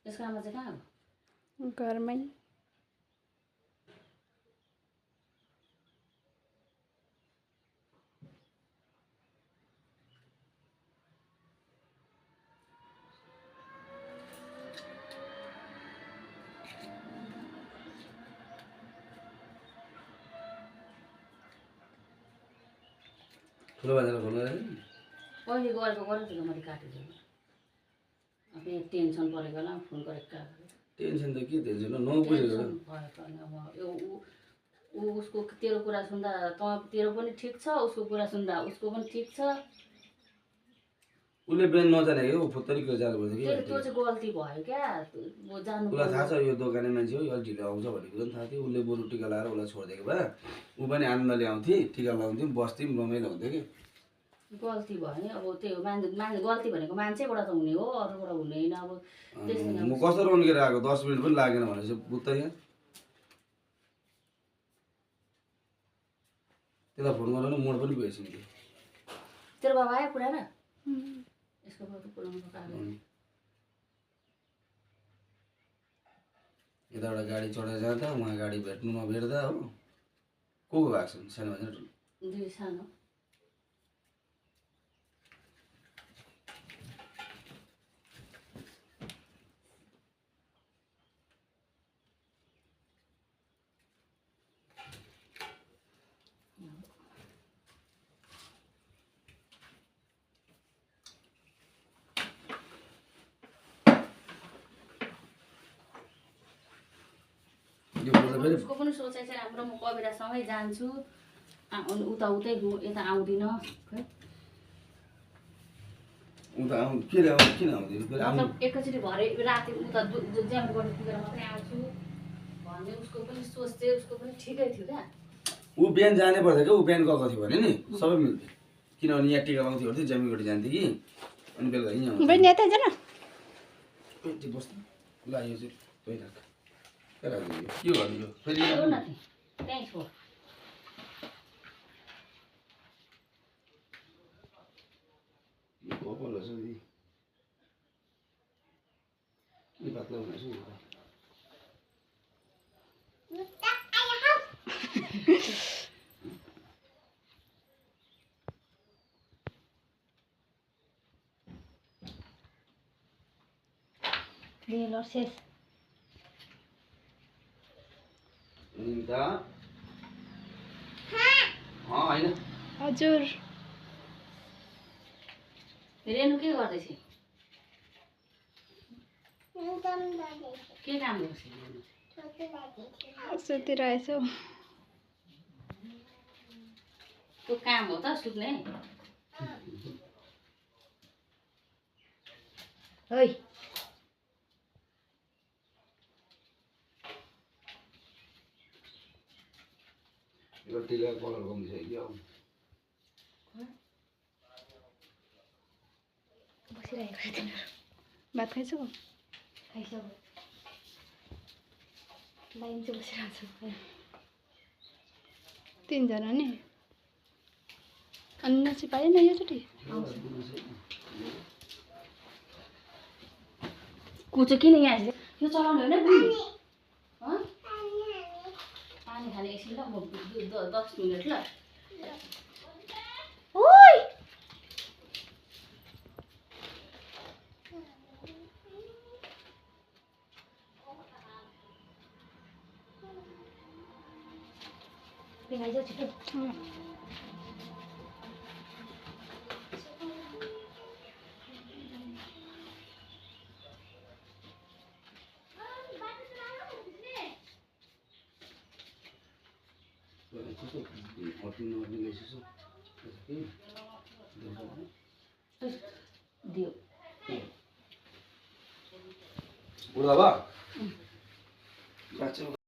त्यसको आमा चाहिँ कहाँ हो? घरमै। ठुलो बाजेर खोल्नु रहेछ पहिले गरेको गरेको मैले काटिदिएँ। अब यहाँ टेन्सन परेको होला फोन गरेको टेन्सन त के टेन्सन नबुझेको भएको अनि अब यो उसको तेरो कुरा सुन्दा तेरो पनि ठिक छ, उसको कुरा सुन्दा उसको पनि ठिक छ। उसले बिहान नजाने क्या फुत्तरी के जानु पर्छ त्यो चाहिँ गल्ती भयो क्या। जानु उसलाई थाहा छ यो दोकाने मान्छे हो, यो ढिलो आउँछ भनेको पनि थाहा थियो। उसले बरु टिका लगाएर उसलाई छोडिदिएको भए ऊ पनि आनन्दले आउँथे, टिका लगाउँथ्यौँ, बस्थ्यौँ, रमाइलो हुन्थ्यो कि। गल्ती भयो नि अब त्यो मान्छे गल्ती भनेको मान्छेबाट त हुने हो, अरूबाट हुने होइन। अब म कस्तो रन्केर आएको 10 मिनट पनि लागेन भनेपछि बुझ्छ यहाँ। त्यसलाई फोन गरेर मोड पनि भइसक्यो। तेरो बाबा आयो पुरा र यसको बाबा पुराउनु कागज यताबाट गाडी चढेर जाँदा उहाँ गाडी भेट्नु नभेट्दा हो को भएको छन् सानो मान्छे दुई सानो उसको पनि सोचाइ चाहिँ राम्रो। म कविरासँगै जान्छु, उता उतै यता आउँदिनँ है। मतलब एकैचोटि भरे राति उता ज्याम गर्नु पुगेर मात्रै आउँछु भन्ने उसको पनि सोच चाहिँ उसको पनि ठिकै थियो क्या। ऊ बिहान जानै पर्थ्यो क्या, ऊ बिहान गएको थियो भने नि सबै मिल्थ्यो। किनभने यहाँ टिका लाउँथ्यो अरे जमीगढी जान्थ्यो कि अनि बेलुका यहाँ आउँथ्यो। बहिनी यतै जान बस्नु ल यो चाहिँ पहिराख के गर्नु यो फेरि त्यहीँ छोड कपाल रहेछ नि यो पातला हुनेछ नि ल शेष निम्ता होइन हजुर रेनु के गर्दैछ? के काम गर्छ? सुतिरहेछु। त्यो काम हो त सुत्ने? है यो टिका कलर कमी छ कि बसिरहेको तिनीहरू भात खाइसक्यो खाइसक्यो लाइन चाहिँ बसिरहेको छु। तिनजना नि अनि नसी पाएन योचोटि कुचो किन यहाँ यो चलाउने होइन बुढी? पानी खाने एकछिन ल, म 10 मिनट ल। ओइ पिनाइ जाऊ छिटो। दियो उडा बा